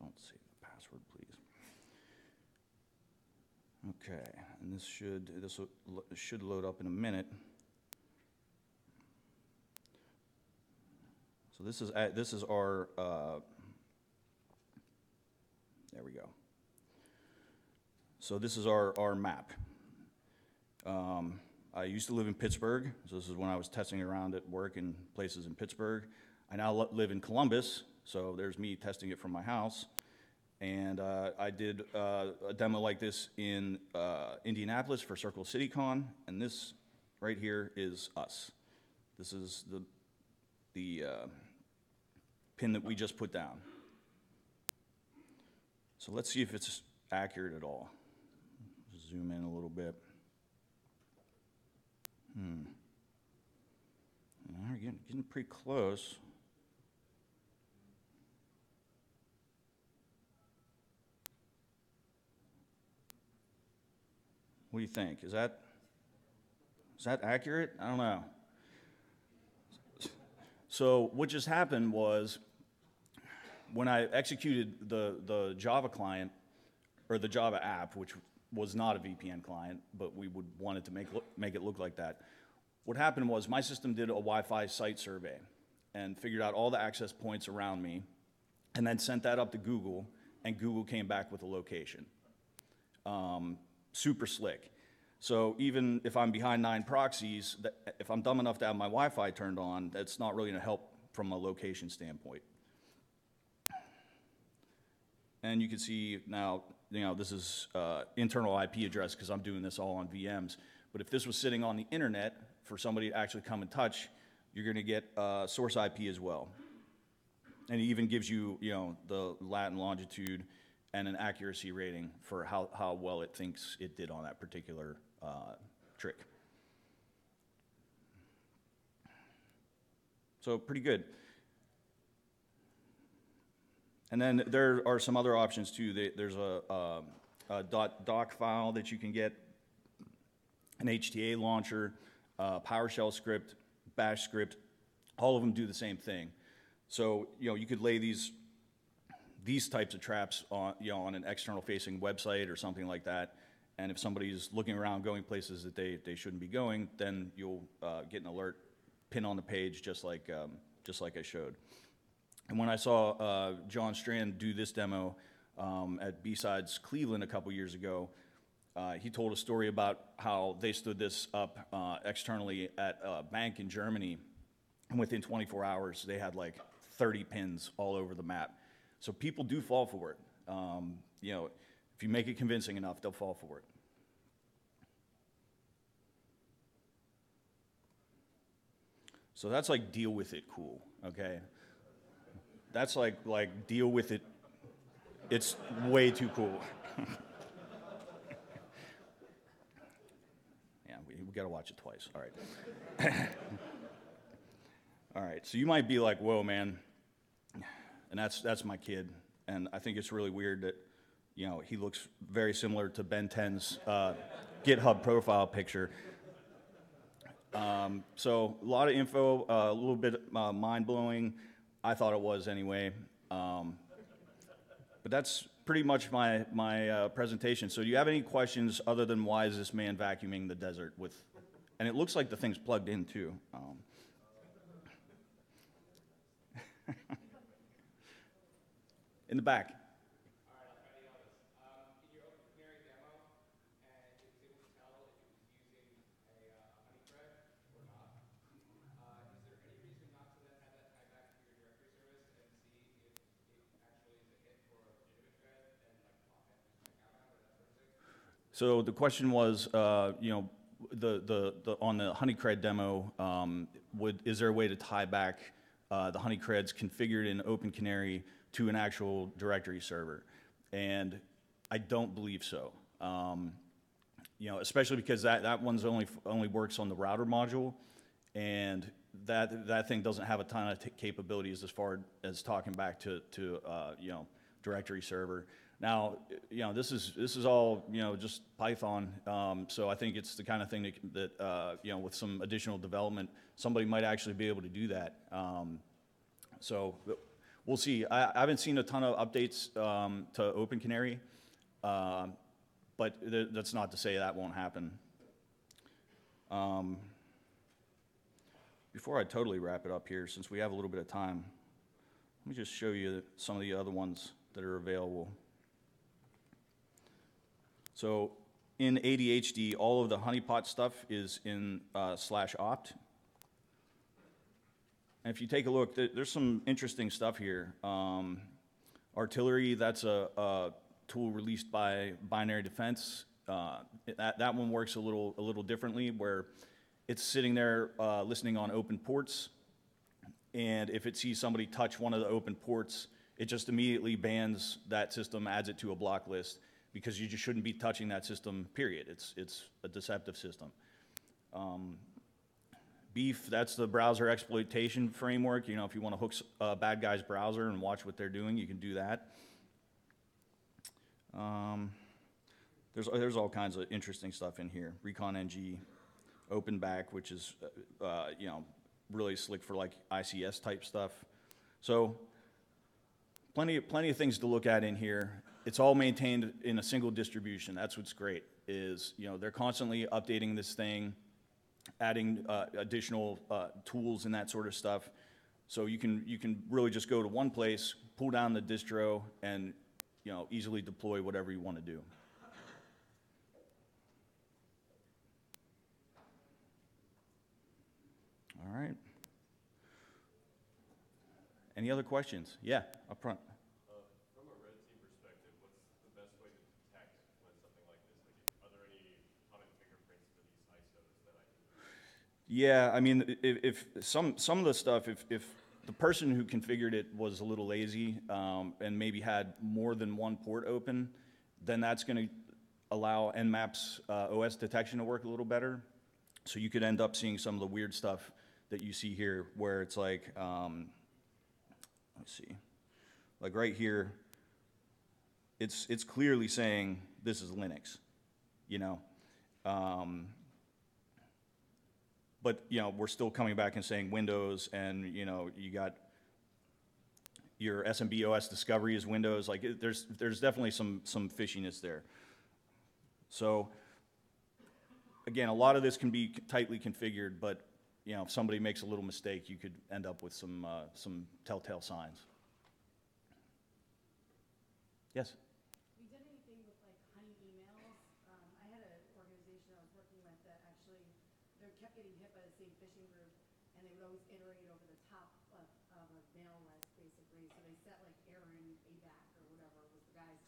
Don't save the password, please. Okay, and this should load up in a minute. So this is our there we go. So this is our map. I used to live in Pittsburgh, so this is when I was testing around at work in places in Pittsburgh. I now live in Columbus, so there's me testing it from my house. And I did a demo like this in Indianapolis for Circle City Con, and this right here is us. This is the pin that we just put down. So let's see if it's accurate at all. Zoom in a little bit. We're getting pretty close. What do you think? Is that accurate? I don't know. So what just happened was, when I executed the Java client, or the Java app, which was not a VPN client, but we would want it to make it look like that. What happened was, my system did a Wi-Fi site survey and figured out all the access points around me, and then sent that up to Google, and Google came back with a location. Super slick. So even if I'm behind 9 proxies, if I'm dumb enough to have my Wi-Fi turned on, that's not really going to help from a location standpoint. And you can see now, this is internal IP address, because I'm doing this all on VMs. But if this was sitting on the internet for somebody to actually come and touch, you're going to get source IP as well. And it even gives you, you know, the lat and longitude and an accuracy rating for how well it thinks it did on that particular trick. So pretty good. And then there are some other options too. There's a .doc file that you can get, an HTA launcher, PowerShell script, Bash script. All of them do the same thing. So, you know, you could lay these types of traps on, you know, on an external facing website or something like that. And if somebody's looking around going places that they shouldn't be going, then you'll get an alert pin on the page just like I showed. And when I saw John Strand do this demo at B-Sides Cleveland a couple years ago, he told a story about how they stood this up externally at a bank in Germany, and within 24 hours they had like 30 pins all over the map. So people do fall for it. You know, if you make it convincing enough, they'll fall for it. So that's like deal with it cool, okay? That's like deal with it. It's way too cool. Yeah, we gotta watch it twice. All right. All right. So you might be like, "Whoa, man," and that's my kid, and I think it's really weird that, you know, he looks very similar to Ben 10's GitHub profile picture. So a lot of info, a little bit mind-blowing. I thought it was anyway. But that's pretty much my presentation. So do you have any questions other than why is this man vacuuming the desert with, and it looks like the thing's plugged in too. In the back. So the question was, you know, on the Honeycred demo, is there a way to tie back the Honeycreds configured in OpenCanary to an actual directory server? And I don't believe so. You know, especially because that one's only works on the router module, and that thing doesn't have a ton of capabilities as far as talking back to you know, directory server. Now, you know, this is all, you know, just Python, so I think it's the kind of thing that you know, with some additional development, somebody might actually be able to do that. So we'll see. I haven't seen a ton of updates to OpenCanary, but that's not to say that won't happen. Before I totally wrap it up here, since we have a little bit of time, let me just show you some of the other ones that are available. So in ADHD, all of the honeypot stuff is in /opt. And if you take a look, there's some interesting stuff here. Artillery, that's a tool released by Binary Defense. That one works a little differently, where it's sitting there listening on open ports, and if it sees somebody touch one of the open ports, it just immediately bans that system, adds it to a block list, because you just shouldn't be touching that system, period. It's a deceptive system. Beef, that's the browser exploitation framework. You know, if you want to hook a bad guy's browser and watch what they're doing, you can do that. There's all kinds of interesting stuff in here. ReconNG, OpenBack, which is you know, really slick for like ICS type stuff. So plenty of things to look at in here. It's all maintained in a single distribution. That's what's great, is, you know, they're constantly updating this thing, adding additional tools and that sort of stuff. So you can really just go to one place, pull down the distro, and, you know, easily deploy whatever you want to do. All right. Any other questions? Yeah, up front. From a red team perspective, what's the best way to detect when something like this? Like, are there any common fingerprints for these ISOs that I can use? Yeah, I mean, if some of the stuff, if the person who configured it was a little lazy and maybe had more than one port open, then that's going to allow Nmap's OS detection to work a little better. So you could end up seeing some of the weird stuff that you see here, where it's like, let's see, like right here, it's clearly saying this is Linux, you know. But, you know, we're still coming back and saying Windows, and, you know, you got your SMB OS discovery is Windows. Like, there's definitely some fishiness there. So, again, a lot of this can be tightly configured, but, you know, if somebody makes a little mistake, you could end up with some telltale signs. Yes? Have you done anything with like honey emails? I had an organization I was working with that actually, they kept getting hit by the same phishing group, and they would always iterate over the top of a mail list, basically. So they set like Aaron Abac or whatever was the guy's,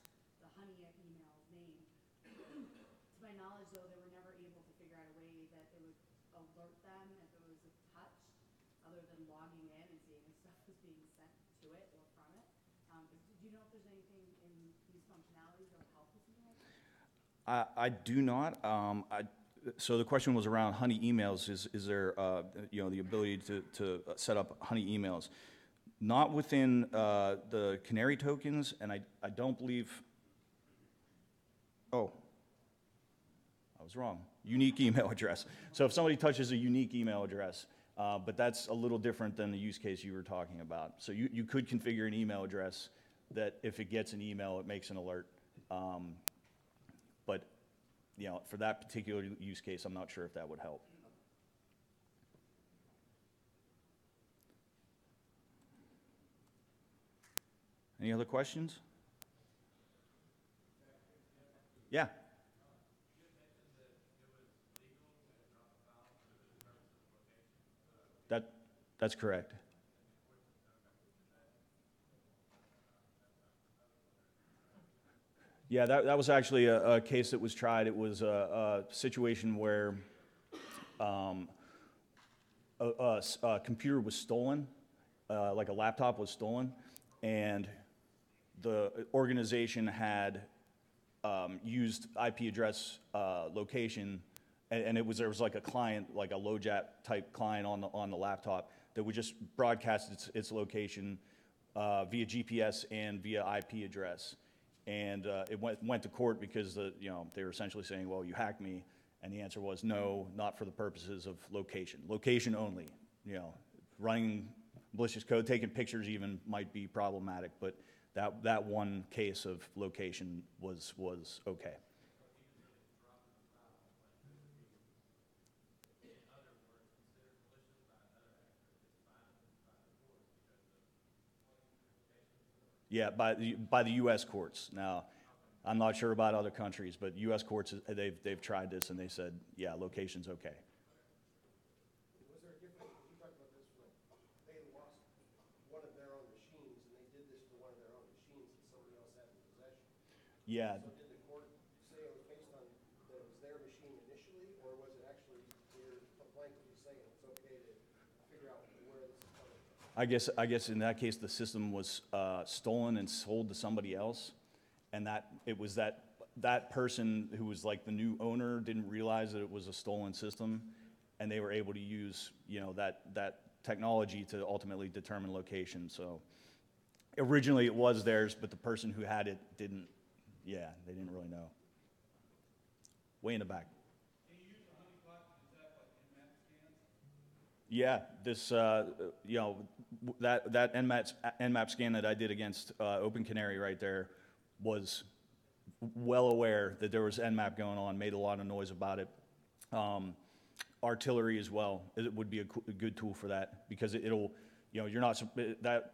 the honey email's name. To my knowledge, though, they were never able to figure out a way that it would alert them if it was a touch, other than logging in and seeing if stuff was being sent to it or from it. Do you know if there's anything in these functionalities that would help with something like that? I do not. So the question was around honey emails. Is there, you know, the ability to set up honey emails? Not within the Canary tokens, and I don't believe. Oh, I was wrong. Unique email address. So if somebody touches a unique email address, but that's a little different than the use case you were talking about. So you could configure an email address that if it gets an email, it makes an alert. But, you know, for that particular use case, I'm not sure if that would help. Any other questions? Yeah. That's correct. Yeah, that was actually a case that was tried. It was a situation where a computer was stolen, like a laptop was stolen, and the organization had used IP address location, and there was like a client, like a LoJack type client on the laptop that would just broadcast its location via GPS and via IP address. And it went to court because you know, they were essentially saying, well, you hacked me, and the answer was no, not for the purposes of location only. You know, running malicious code, taking pictures even might be problematic, but that one case of location was okay. Yeah, by the U.S. courts. Now, I'm not sure about other countries, but U.S. courts, they've tried this and they said, yeah, location's okay. Was there a difference, you talked about this, when they lost one of their own machines, and they did this to one of their own machines that somebody else had in possession? Yeah. So did the court say it was based on that it was their machine initially, or was it actually your blanketly saying it's okay to figure out where this is coming from? I guess in that case, the system was stolen and sold to somebody else, and that it was that person who was like the new owner didn't realize that it was a stolen system, and they were able to use, you know, that technology to ultimately determine location. So originally it was theirs, but the person who had it didn't. Yeah, they didn't really know. Way in the back. Yeah, this, you know, that Nmap scan that I did against Open Canary right there was well aware that there was Nmap going on, made a lot of noise about it. Artillery as well, it would be a good tool for that, because it'll, you know, you're not,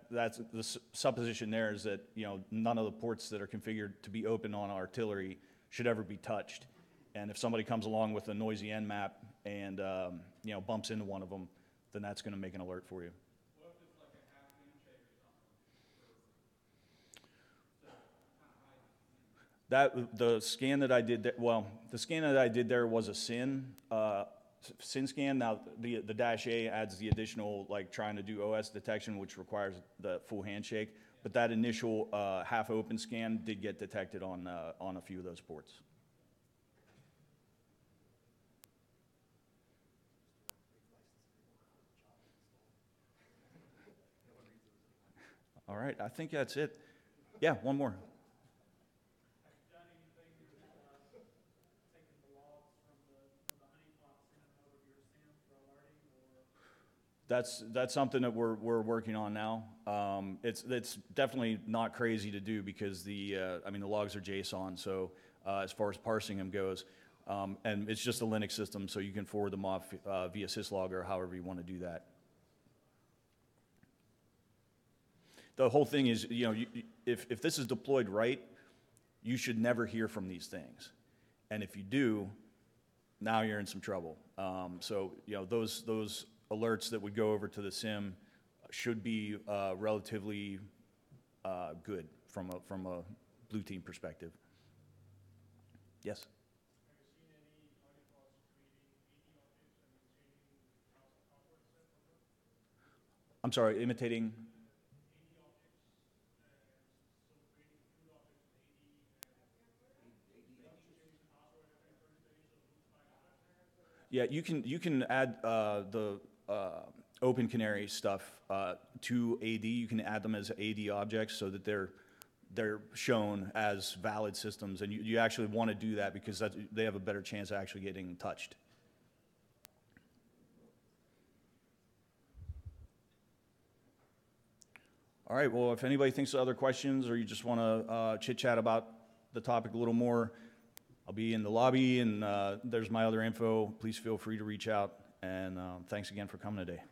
that's the supposition there is that, you know, none of the ports that are configured to be open on Artillery should ever be touched. And if somebody comes along with a noisy Nmap and, you know, bumps into one of them, then that's going to make an alert for you. What if it's like a half handshake or something? The scan that I did there, well, the scan that I did there was a SYN SynScan, now the Dash A adds the additional, like trying to do OS detection, which requires the full handshake. But that initial half open scan did get detected on a few of those ports. All right, I think that's it. Yeah, one more. Have you done anything, taking the logs from the honeypot, sending them over to your SIM for alerting, or? That's something that we're working on now. It's definitely not crazy to do because I mean the logs are JSON, so as far as parsing them goes, and it's just a Linux system, so you can forward them off via syslog or however you want to do that. The whole thing is, if this is deployed right, you should never hear from these things, and if you do, now you're in some trouble. So those alerts that would go over to the SIM should be relatively good from a blue team perspective. Yes? Have you seen any honeypots creating AD objects and maintaining hardware set for them? I'm sorry, imitating? AD objects, so creating root objects with AD and changing the password every first day, so it looks like that. Yeah, you can add the Open Canary stuff to AD. You can add them as AD objects so that they're shown as valid systems, and you actually want to do that because they have a better chance of actually getting touched. All right, well, if anybody thinks of other questions or you just want to chit-chat about the topic a little more, I'll be in the lobby, and there's my other info. Please feel free to reach out, and thanks again for coming today.